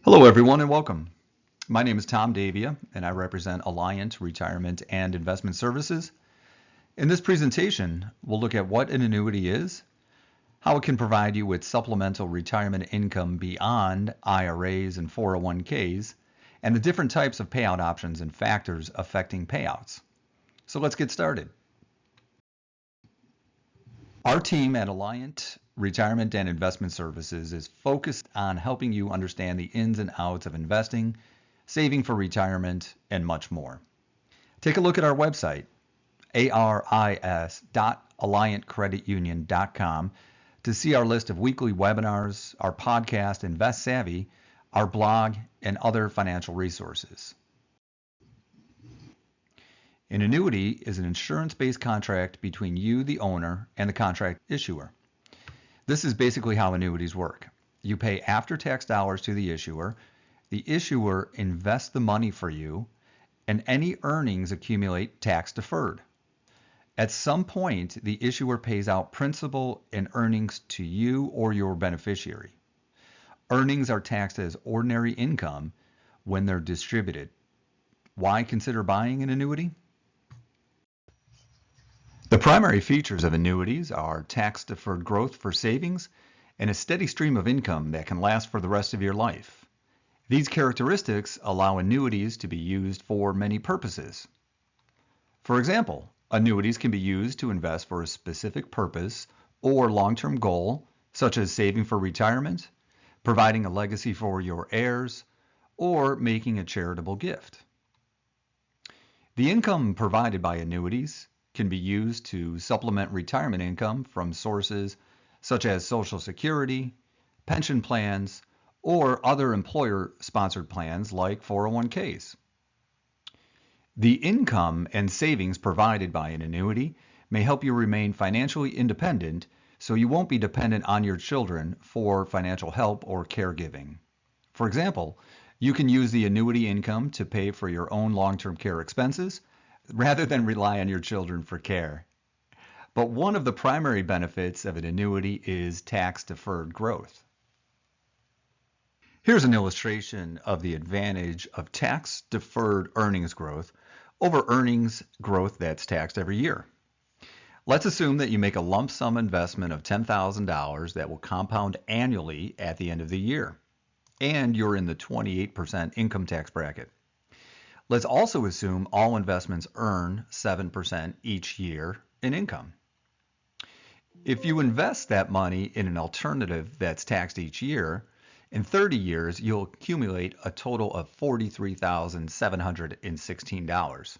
Hello everyone and welcome. My name is Tom Davia and I represent Alliant Retirement and Investment Services. In this presentation, we'll look at what an annuity is, how it can provide you with supplemental retirement income beyond IRAs and 401ks, and the different types of payout options and factors affecting payouts. So let's get started. Our team at Alliant Retirement and Investment Services is focused on helping you understand the ins and outs of investing, saving for retirement, and much more. Take a look at our website, ARIS.Alliantcreditunion.com, to see our list of weekly webinars, our podcast, Invest Savvy, our blog, and other financial resources. An annuity is an insurance-based contract between you, the owner, and the contract issuer. This is basically how annuities work. You pay after-tax dollars to the issuer invests the money for you, and any earnings accumulate tax-deferred. At some point, the issuer pays out principal and earnings to you or your beneficiary. Earnings are taxed as ordinary income when they're distributed. Why consider buying an annuity? The primary features of annuities are tax-deferred growth for savings and a steady stream of income that can last for the rest of your life. These characteristics allow annuities to be used for many purposes. For example, annuities can be used to invest for a specific purpose or long-term goal, such as saving for retirement, providing a legacy for your heirs, or making a charitable gift. The income provided by annuities can be used to supplement retirement income from sources such as Social Security, pension plans, or other employer-sponsored plans like 401ks. The income and savings provided by an annuity may help you remain financially independent so you won't be dependent on your children for financial help or caregiving. For example, you can use the annuity income to pay for your own long-term care expenses rather than rely on your children for care. But one of the primary benefits of an annuity is tax-deferred growth. Here's an illustration of the advantage of tax-deferred earnings growth over earnings growth that's taxed every year. Let's assume that you make a lump sum investment of $10,000 that will compound annually at the end of the year, and you're in the 28% income tax bracket. Let's also assume all investments earn 7% each year in income. If you invest that money in an alternative that's taxed each year, in 30 years you'll accumulate a total of $43,716.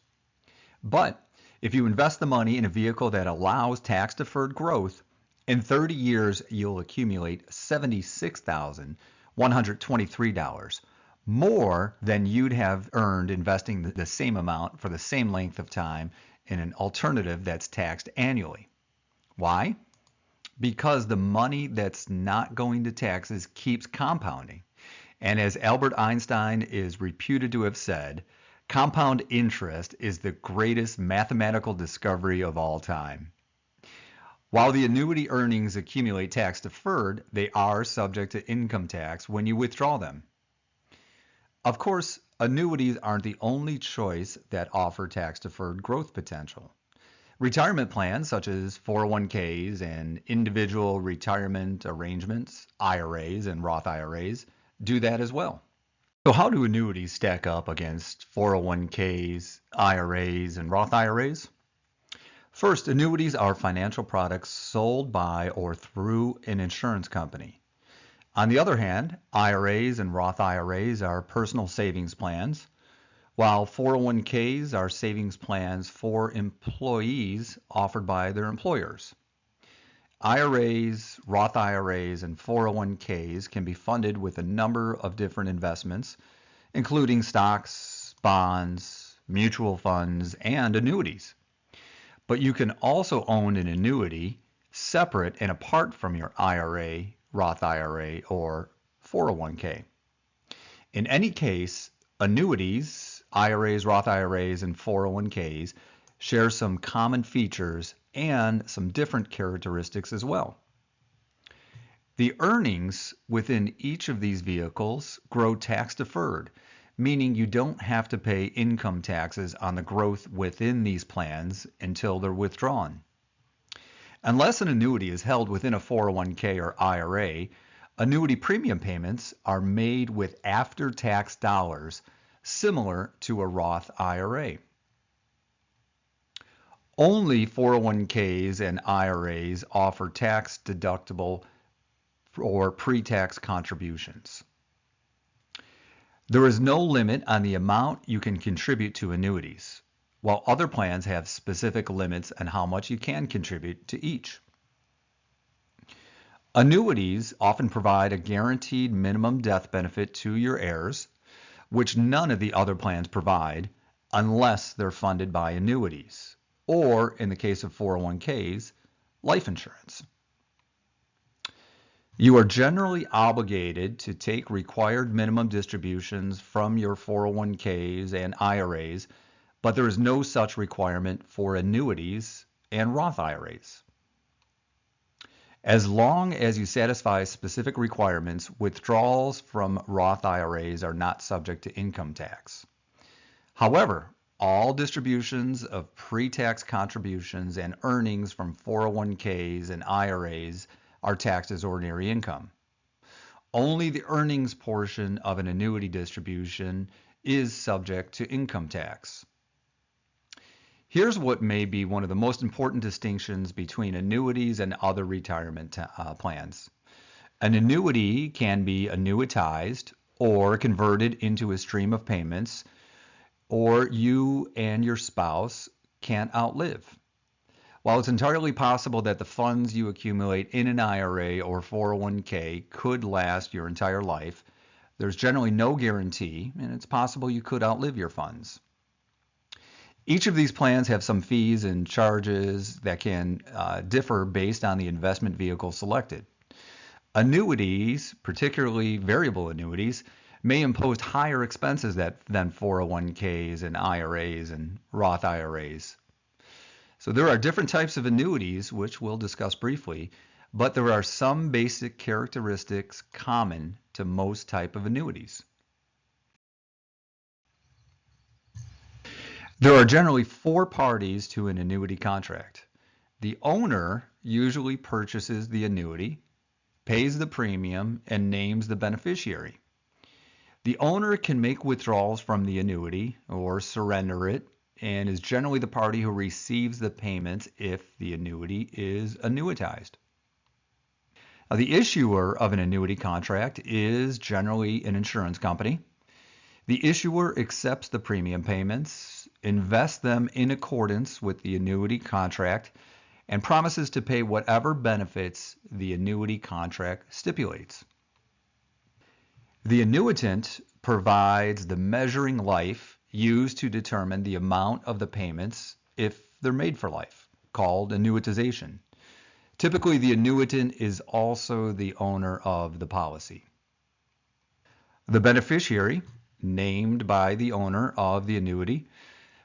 But if you invest the money in a vehicle that allows tax-deferred growth, in 30 years you'll accumulate $76,123. More than you'd have earned investing the same amount for the same length of time in an alternative that's taxed annually. Why? Because the money that's not going to taxes keeps compounding. And as Albert Einstein is reputed to have said, compound interest is the greatest mathematical discovery of all time. While the annuity earnings accumulate tax-deferred, they are subject to income tax when you withdraw them. Of course, annuities aren't the only choice that offer tax-deferred growth potential. Retirement plans such as 401ks and individual retirement arrangements, IRAs and Roth IRAs, do that as well. So how do annuities stack up against 401ks, IRAs, and Roth IRAs? First, annuities are financial products sold by or through an insurance company. On the other hand, IRAs and Roth IRAs are personal savings plans, while 401ks are savings plans for employees offered by their employers. IRAs, Roth IRAs, and 401ks can be funded with a number of different investments, including stocks, bonds, mutual funds, and annuities. But you can also own an annuity separate and apart from your IRA, Roth IRA, or 401k. In any case, annuities, IRAs, Roth IRAs, and 401ks share some common features and some different characteristics as well. The earnings within each of these vehicles grow tax deferred, meaning you don't have to pay income taxes on the growth within these plans until they're withdrawn. Unless an annuity is held within a 401k or IRA, annuity premium payments are made with after-tax dollars, similar to a Roth IRA. Only 401ks and IRAs offer tax-deductible or pre-tax contributions. There is no limit on the amount you can contribute to annuities, while other plans have specific limits on how much you can contribute to each. Annuities often provide a guaranteed minimum death benefit to your heirs, which none of the other plans provide unless they're funded by annuities, or in the case of 401ks, life insurance. You are generally obligated to take required minimum distributions from your 401ks and IRAs, but there is no such requirement for annuities and Roth IRAs. As long as you satisfy specific requirements, withdrawals from Roth IRAs are not subject to income tax. However, all distributions of pre-tax contributions and earnings from 401ks and IRAs are taxed as ordinary income. Only the earnings portion of an annuity distribution is subject to income tax. Here's what may be one of the most important distinctions between annuities and other retirement plans. An annuity can be annuitized or converted into a stream of payments, or you and your spouse can't outlive. While it's entirely possible that the funds you accumulate in an IRA or 401k could last your entire life, there's generally no guarantee, and it's possible you could outlive your funds. Each of these plans have some fees and charges that can differ based on the investment vehicle selected. Annuities, particularly variable annuities, may impose higher expenses than 401ks and IRAs and Roth IRAs. So there are different types of annuities, which we'll discuss briefly, but there are some basic characteristics common to most type of annuities. There are generally 4 parties to an annuity contract. The owner usually purchases the annuity, pays the premium, and names the beneficiary. The owner can make withdrawals from the annuity or surrender it, and is generally the party who receives the payments if the annuity is annuitized. Now, the issuer of an annuity contract is generally an insurance company. The issuer accepts the premium payments, invests them in accordance with the annuity contract, and promises to pay whatever benefits the annuity contract stipulates. The annuitant provides the measuring life used to determine the amount of the payments if they're made for life, called annuitization. Typically, the annuitant is also the owner of the policy. The beneficiary, named by the owner of the annuity,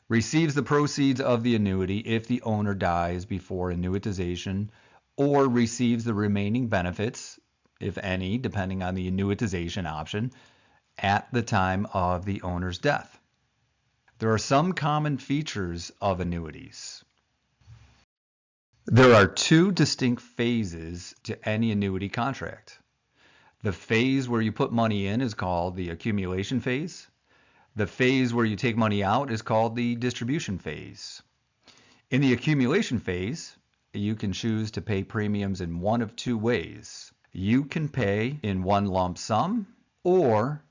receives the proceeds of the annuity if the owner dies before annuitization, or receives the remaining benefits, if any, depending on the annuitization option, at the time of the owner's death. There are some common features of annuities. There are 2 distinct phases to any annuity contract. The phase where you put money in is called the accumulation phase. The phase where you take money out is called the distribution phase. In the accumulation phase, you can choose to pay premiums in one of 2 ways. You can pay in one lump sum, or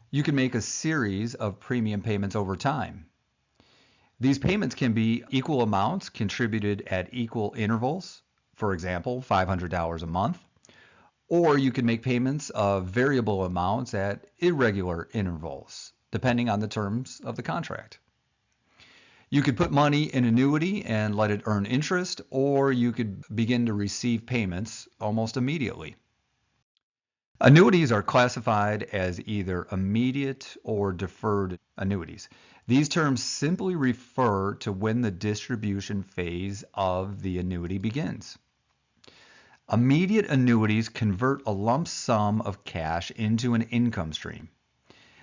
you can make a series of premium payments over time. These payments can be equal amounts contributed at equal intervals, for example, $500 a month, or you can make payments of variable amounts at irregular intervals, depending on the terms of the contract. You could put money in annuity and let it earn interest, or you could begin to receive payments almost immediately. Annuities are classified as either immediate or deferred annuities. These terms simply refer to when the distribution phase of the annuity begins. Immediate annuities convert a lump sum of cash into an income stream.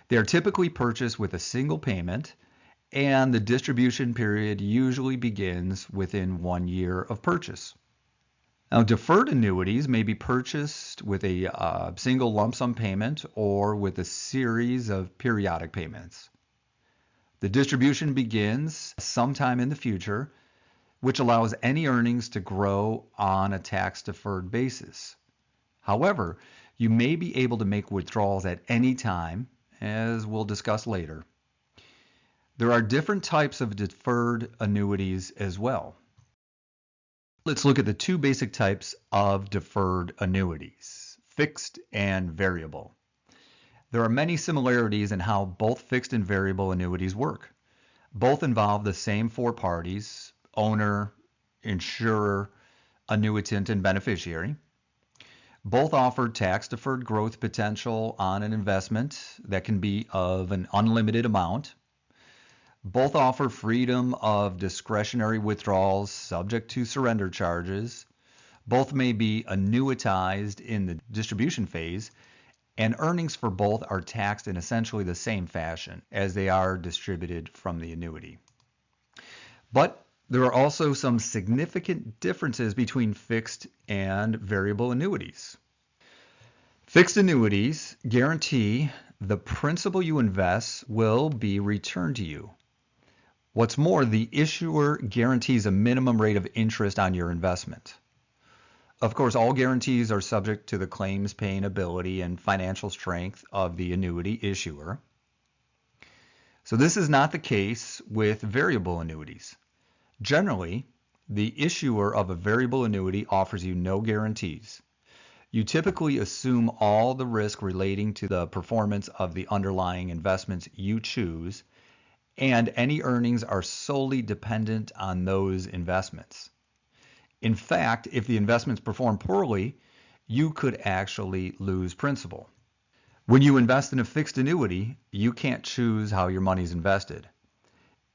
They are typically purchased with a single payment, and the distribution period usually begins within 1 year of purchase. Now, deferred annuities may be purchased with a single lump sum payment or with a series of periodic payments. The distribution begins sometime in the future, which allows any earnings to grow on a tax-deferred basis. However, you may be able to make withdrawals at any time, as we'll discuss later. There are different types of deferred annuities as well. Let's look at the two basic types of deferred annuities, fixed and variable. There are many similarities in how both fixed and variable annuities work. Both involve the same four parties: owner, insurer, annuitant, and beneficiary. Both offer tax-deferred growth potential on an investment that can be of an unlimited amount. Both offer freedom of discretionary withdrawals subject to surrender charges. Both may be annuitized in the distribution phase, and earnings for both are taxed in essentially the same fashion as they are distributed from the annuity. But there are also some significant differences between fixed and variable annuities. Fixed annuities guarantee the principal you invest will be returned to you. What's more, the issuer guarantees a minimum rate of interest on your investment. Of course, all guarantees are subject to the claims paying ability and financial strength of the annuity issuer. So this is not the case with variable annuities. Generally, the issuer of a variable annuity offers you no guarantees. You typically assume all the risk relating to the performance of the underlying investments you choose, and any earnings are solely dependent on those investments. In fact, if the investments perform poorly, you could actually lose principal. When you invest in a fixed annuity, you can't choose how your money is invested.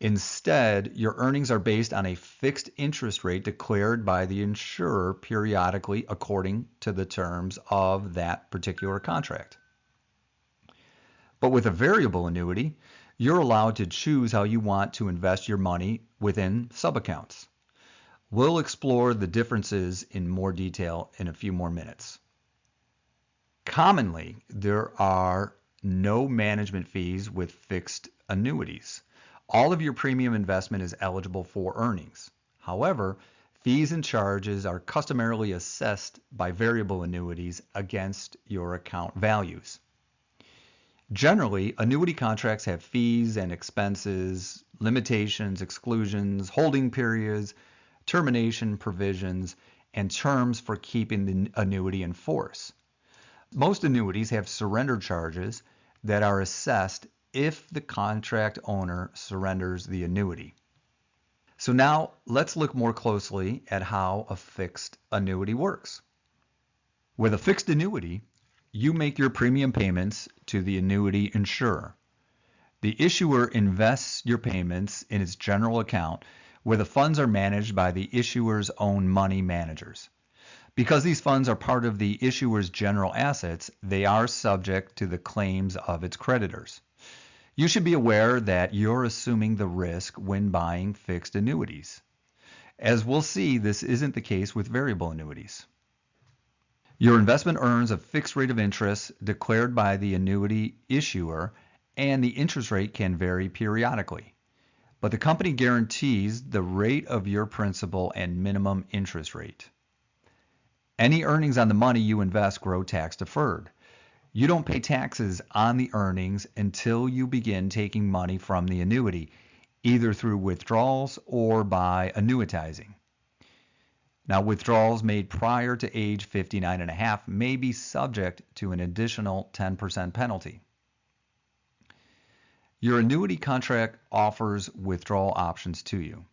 Instead, your earnings are based on a fixed interest rate declared by the insurer periodically according to the terms of that particular contract. But with a variable annuity, you're allowed to choose how you want to invest your money within sub-accounts. We'll explore the differences in more detail in a few more minutes. Commonly, there are no management fees with fixed annuities. All of your premium investment is eligible for earnings. However, fees and charges are customarily assessed by variable annuities against your account values. Generally, annuity contracts have fees and expenses, limitations, exclusions, holding periods, termination provisions, and terms for keeping the annuity in force. Most annuities have surrender charges that are assessed if the contract owner surrenders the annuity. So now let's look more closely at how a fixed annuity works. With a fixed annuity, you make your premium payments to the annuity insurer. The issuer invests your payments in its general account, where the funds are managed by the issuer's own money managers. Because these funds are part of the issuer's general assets, they are subject to the claims of its creditors. You should be aware that you're assuming the risk when buying fixed annuities. As we'll see, this isn't the case with variable annuities. Your investment earns a fixed rate of interest declared by the annuity issuer, and the interest rate can vary periodically. But the company guarantees the rate of your principal and minimum interest rate. Any earnings on the money you invest grow tax deferred. You don't pay taxes on the earnings until you begin taking money from the annuity, either through withdrawals or by annuitizing. Now, withdrawals made prior to age 59 and a half may be subject to an additional 10% penalty. Your annuity contract offers withdrawal options to you.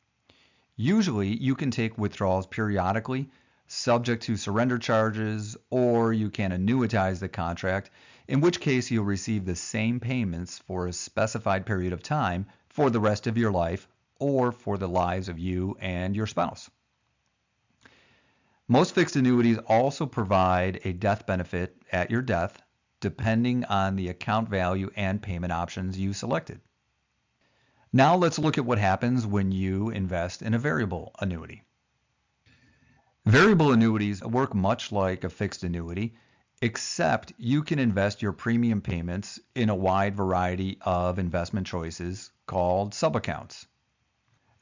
Usually, you can take withdrawals periodically, subject to surrender charges, or you can annuitize the contract, in which case you'll receive the same payments for a specified period of time for the rest of your life or for the lives of you and your spouse. Most fixed annuities also provide a death benefit at your death, depending on the account value and payment options you selected. Now let's look at what happens when you invest in a variable annuity. Variable annuities work much like a fixed annuity, except you can invest your premium payments in a wide variety of investment choices called subaccounts.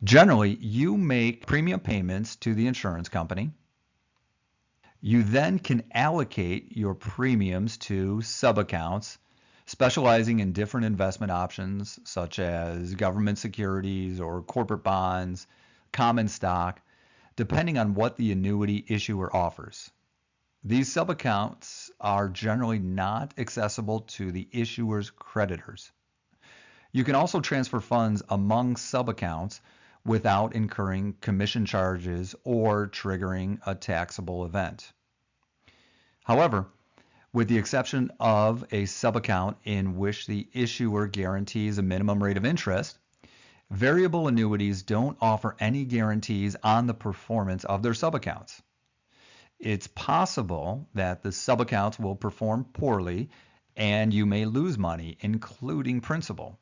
Generally, you make premium payments to the insurance company. You then can allocate your premiums to subaccounts, specializing in different investment options such as government securities or corporate bonds, common stock, depending on what the annuity issuer offers. These subaccounts are generally not accessible to the issuer's creditors. You can also transfer funds among subaccounts without incurring commission charges or triggering a taxable event. However, with the exception of a subaccount in which the issuer guarantees a minimum rate of interest, variable annuities don't offer any guarantees on the performance of their subaccounts. It's possible that the subaccounts will perform poorly and you may lose money, including principal.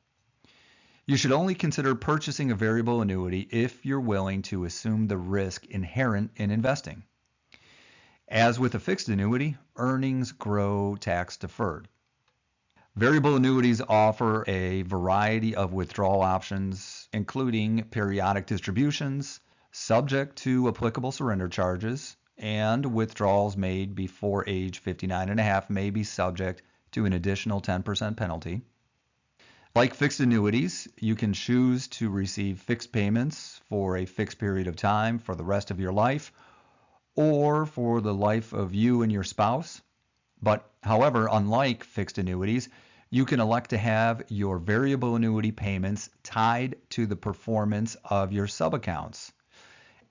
You should only consider purchasing a variable annuity if you're willing to assume the risk inherent in investing. As with a fixed annuity, earnings grow tax deferred. Variable annuities offer a variety of withdrawal options, including periodic distributions, subject to applicable surrender charges, and withdrawals made before age 59 and a half may be subject to an additional 10% penalty. Like fixed annuities, you can choose to receive fixed payments for a fixed period of time for the rest of your life or for the life of you and your spouse. But however, unlike fixed annuities, you can elect to have your variable annuity payments tied to the performance of your subaccounts,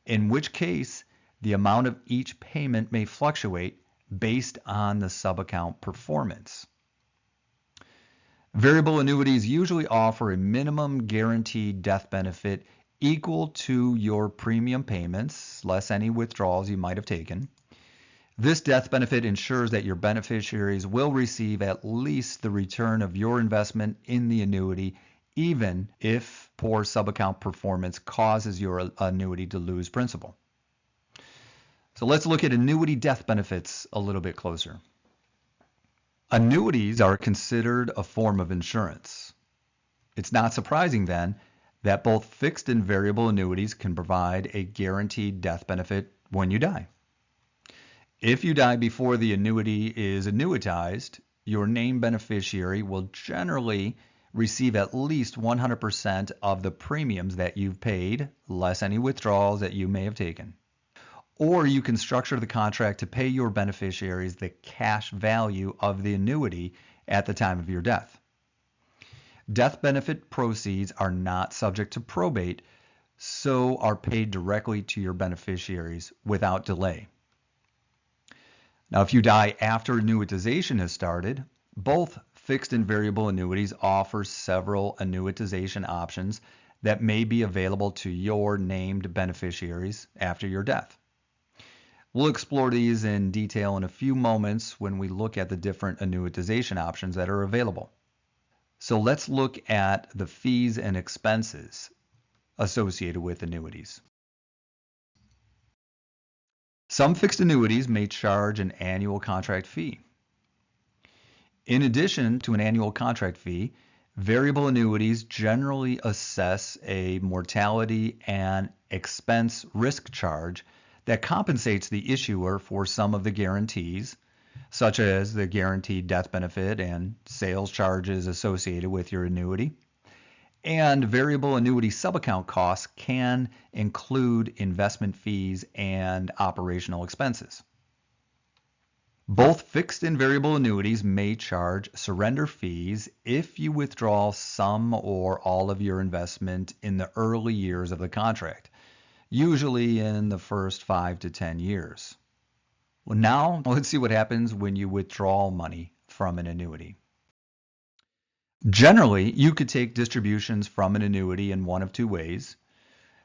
in which case the amount of each payment may fluctuate based on the subaccount performance. Variable annuities usually offer a minimum guaranteed death benefit equal to your premium payments, less any withdrawals you might have taken. This death benefit ensures that your beneficiaries will receive at least the return of your investment in the annuity, even if poor subaccount performance causes your annuity to lose principal. So let's look at annuity death benefits a little bit closer. Annuities are considered a form of insurance. It's not surprising then that both fixed and variable annuities can provide a guaranteed death benefit when you die. If you die before the annuity is annuitized, your named beneficiary will generally receive at least 100% of the premiums that you've paid, less any withdrawals that you may have taken. Or you can structure the contract to pay your beneficiaries the cash value of the annuity at the time of your death. Death benefit proceeds are not subject to probate, so are paid directly to your beneficiaries without delay. Now, if you die after annuitization has started, both fixed and variable annuities offer several annuitization options that may be available to your named beneficiaries after your death. We'll explore these in detail in a few moments when we look at the different annuitization options that are available. So let's look at the fees and expenses associated with annuities. Some fixed annuities may charge an annual contract fee. In addition to an annual contract fee, variable annuities generally assess a mortality and expense risk charge that compensates the issuer for some of the guarantees, such as the guaranteed death benefit and sales charges associated with your annuity. And variable annuity subaccount costs can include investment fees and operational expenses. Both fixed and variable annuities may charge surrender fees if you withdraw some or all of your investment in the early years of the contract, usually in the first 5 to 10 years. Well, now let's see what happens when you withdraw money from an annuity. Generally, you could take distributions from an annuity in one of two ways.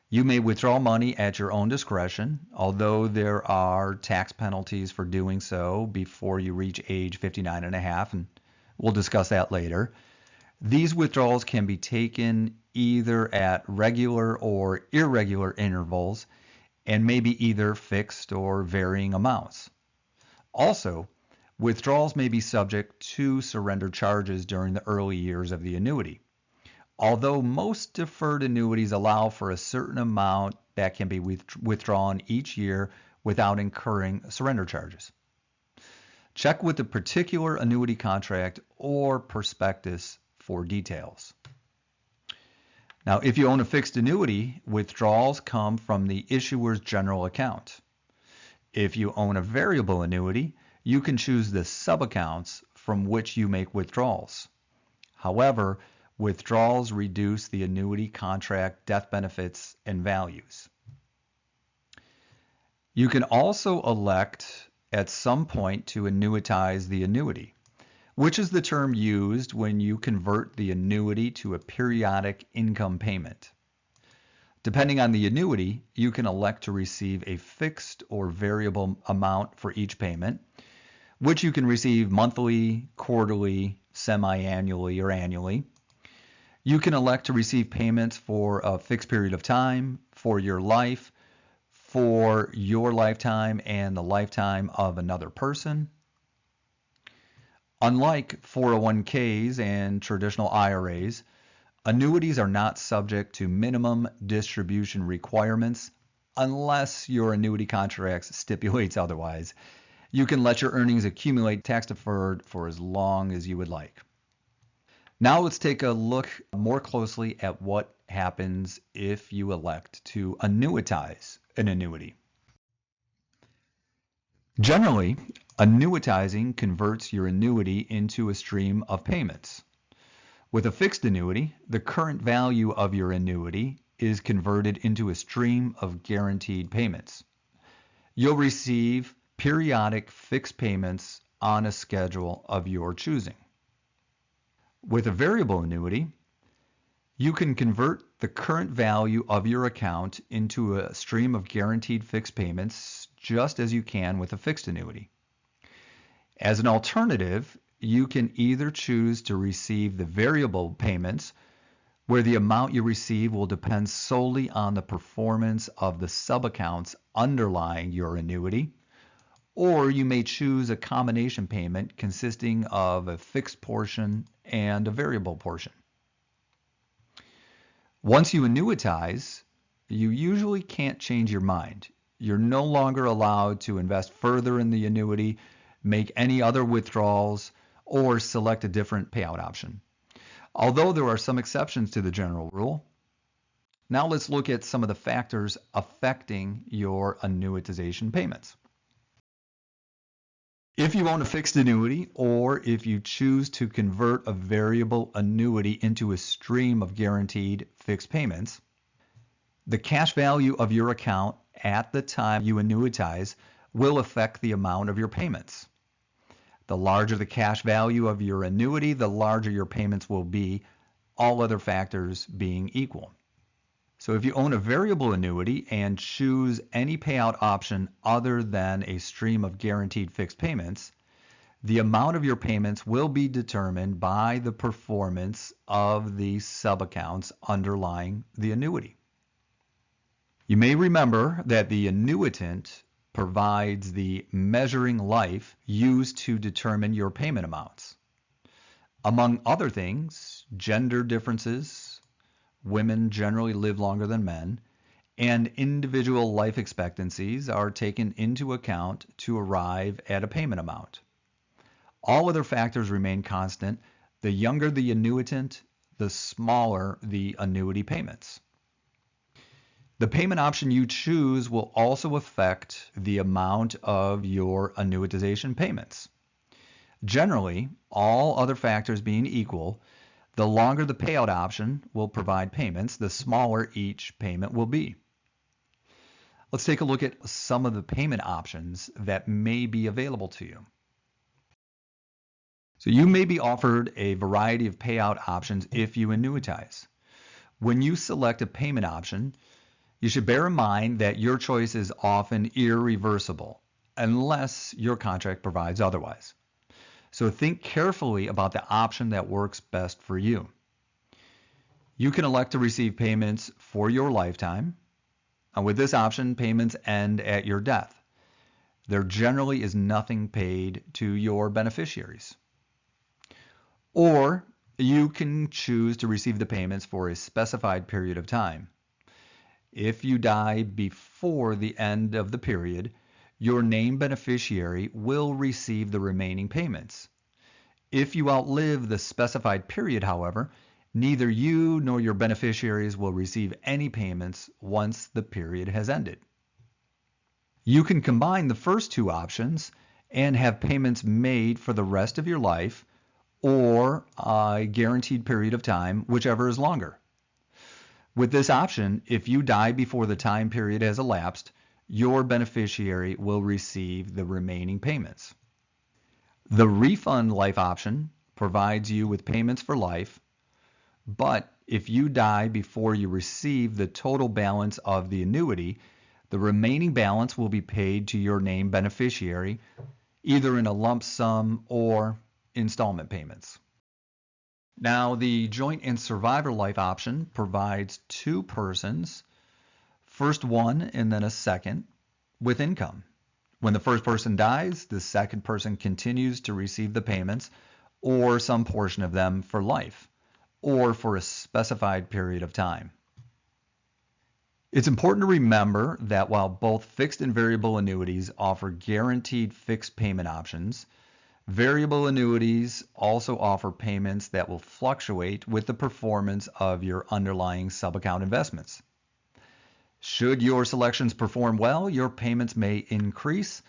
You may withdraw money at your own discretion, although there are tax penalties for doing so before you reach age 59 and a half, and we'll discuss that later. These withdrawals can be taken either at regular or irregular intervals and may be either fixed or varying amounts. Also, withdrawals may be subject to surrender charges during the early years of the annuity. Although most deferred annuities allow for a certain amount that can be withdrawn each year without incurring surrender charges. Check with the particular annuity contract or prospectus for details. Now, if you own a fixed annuity, withdrawals come from the issuer's general account. If you own a variable annuity, you can choose the sub-accounts from which you make withdrawals. However, withdrawals reduce the annuity contract death benefits and values. You can also elect at some point to annuitize the annuity, which is the term used when you convert the annuity to a periodic income payment. Depending on the annuity, you can elect to receive a fixed or variable amount for each payment, which you can receive monthly, quarterly, semi-annually, or annually. You can elect to receive payments for a fixed period of time, for your life, for your lifetime and the lifetime of another person. Unlike 401ks and traditional IRAs, annuities are not subject to minimum distribution requirements unless your annuity contract stipulates otherwise. You can let your earnings accumulate tax deferred for as long as you would like. Now let's take a look more closely at what happens if you elect to annuitize an annuity. Generally, annuitizing converts your annuity into a stream of payments. With a fixed annuity, the current value of your annuity is converted into a stream of guaranteed payments. You'll receive periodic fixed payments on a schedule of your choosing. With a variable annuity, you can convert the current value of your account into a stream of guaranteed fixed payments just as you can with a fixed annuity. As an alternative, you can either choose to receive the variable payments, where the amount you receive will depend solely on the performance of the sub-accounts underlying your annuity, or you may choose a combination payment consisting of a fixed portion and a variable portion. Once you annuitize, you usually can't change your mind. You're no longer allowed to invest further in the annuity, make any other withdrawals, or select a different payout option. Although there are some exceptions to the general rule. Now let's look at some of the factors affecting your annuitization payments. If you own a fixed annuity, or if you choose to convert a variable annuity into a stream of guaranteed fixed payments, the cash value of your account at the time you annuitize will affect the amount of your payments. The larger the cash value of your annuity, the larger your payments will be, all other factors being equal. So if you own a variable annuity and choose any payout option other than a stream of guaranteed fixed payments, the amount of your payments will be determined by the performance of the sub-accounts underlying the annuity. You may remember that the annuitant provides the measuring life used to determine your payment amounts. Among other things, gender differences, women generally live longer than men, and individual life expectancies are taken into account to arrive at a payment amount. All other factors remain constant. The younger the annuitant, the smaller the annuity payments. The payment option you choose will also affect the amount of your annuitization payments. Generally, all other factors being equal, the longer the payout option will provide payments, the smaller each payment will be. Let's take a look at some of the payment options that may be available to you. So you may be offered a variety of payout options if you annuitize. When you select a payment option, You should bear in mind that your choice is often irreversible unless your contract provides otherwise. So think carefully about the option that works best for you. You can elect to receive payments for your lifetime. With this option, payments end at your death. There generally is nothing paid to your beneficiaries. Or you can choose to receive the payments for a specified period of time. If you die before the end of the period, your named beneficiary will receive the remaining payments. If you outlive the specified period, however, neither you nor your beneficiaries will receive any payments once the period has ended. You can combine the first two options and have payments made for the rest of your life or a guaranteed period of time, whichever is longer. With this option, if you die before the time period has elapsed, your beneficiary will receive the remaining payments. The refund life option provides you with payments for life, but if you die before you receive the total balance of the annuity, the remaining balance will be paid to your named beneficiary, either in a lump sum or installment payments. Now, the joint and survivor life option provides two persons, first one and then a second, with income. When the first person dies, the second person continues to receive the payments or some portion of them for life or for a specified period of time. It's important to remember that while both fixed and variable annuities offer guaranteed fixed payment options, variable annuities also offer payments that will fluctuate with the performance of your underlying sub-account investments. Should your selections perform well, your payments may increase.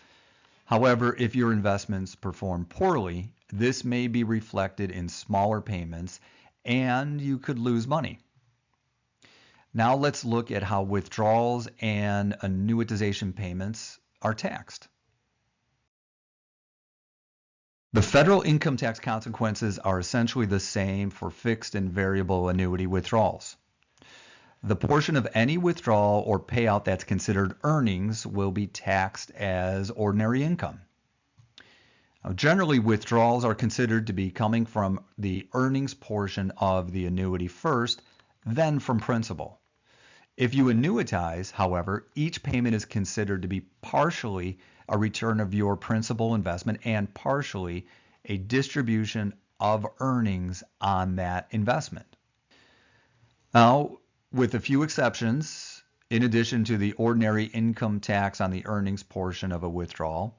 However, if your investments perform poorly, this may be reflected in smaller payments and you could lose money. Now let's look at how withdrawals and annuitization payments are taxed. The federal income tax consequences are essentially the same for fixed and variable annuity withdrawals. The portion of any withdrawal or payout that's considered earnings will be taxed as ordinary income. Now, generally, withdrawals are considered to be coming from the earnings portion of the annuity first, then from principal. If you annuitize, however, each payment is considered to be partially a return of your principal investment and partially a distribution of earnings on that investment. Now, with a few exceptions, in addition to the ordinary income tax on the earnings portion of a withdrawal,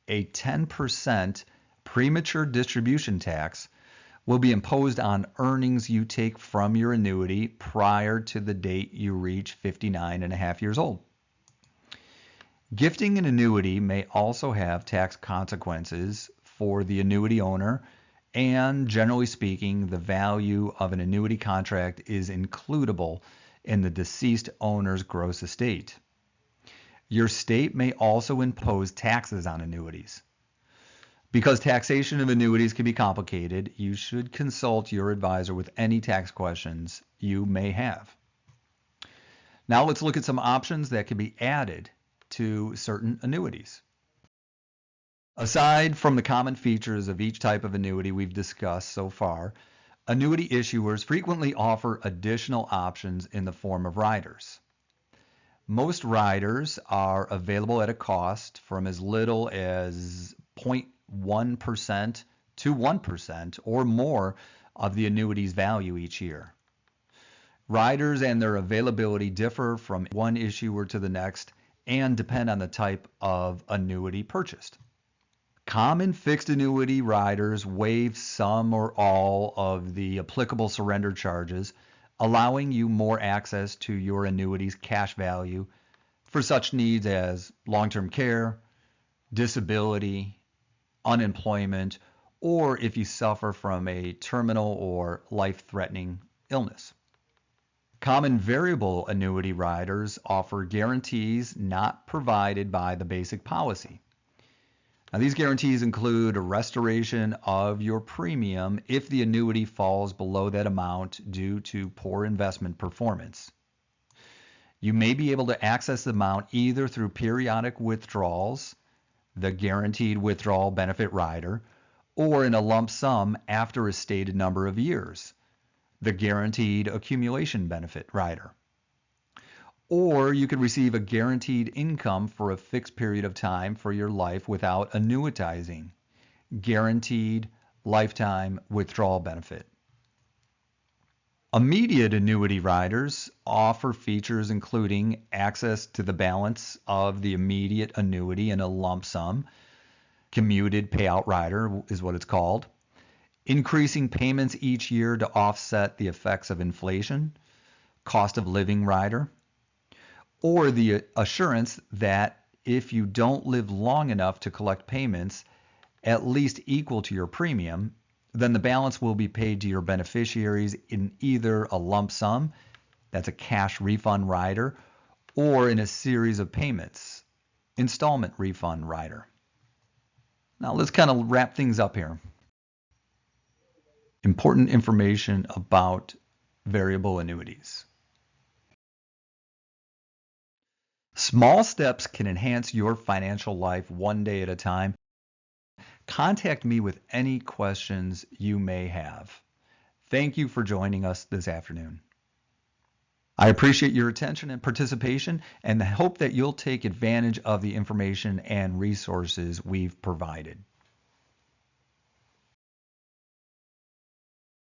a 10% premature distribution tax will be imposed on earnings you take from your annuity prior to the date you reach 59 and a half years old. Gifting an annuity may also have tax consequences for the annuity owner, and generally speaking, the value of an annuity contract is includable in the deceased owner's gross estate. Your state may also impose taxes on annuities. Because taxation of annuities can be complicated, you should consult your advisor with any tax questions you may have. Now let's look at some options that can be added to certain annuities. Aside from the common features of each type of annuity we've discussed so far, annuity issuers frequently offer additional options in the form of riders. Most riders are available at a cost from as little as 0.1% to 1% or more of the annuity's value each year. Riders and their availability differ from one issuer to the next and depend on the type of annuity purchased. Common fixed annuity riders waive some or all of the applicable surrender charges, allowing you more access to your annuity's cash value for such needs as long-term care, disability, unemployment, or if you suffer from a terminal or life-threatening illness. Common variable annuity riders offer guarantees not provided by the basic policy. Now, these guarantees include a restoration of your premium if the annuity falls below that amount due to poor investment performance. You may be able to access the amount either through periodic withdrawals, the guaranteed withdrawal benefit rider, or in a lump sum after a stated number of years, the guaranteed accumulation benefit rider. Or you could receive a guaranteed income for a fixed period of time for your life without annuitizing, guaranteed lifetime withdrawal benefit. Immediate annuity riders offer features including access to the balance of the immediate annuity in a lump sum, commuted payout rider is what it's called, increasing payments each year to offset the effects of inflation, cost of living rider, or the assurance that if you don't live long enough to collect payments at least equal to your premium, then the balance will be paid to your beneficiaries in either a lump sum, that's a cash refund rider, or in a series of payments, installment refund rider. Now let's kind of wrap things up here. Important information about variable annuities. Small steps can enhance your financial life one day at a time. Contact me with any questions you may have. Thank you for joining us this afternoon. I appreciate your attention and participation and hope that you'll take advantage of the information and resources we've provided.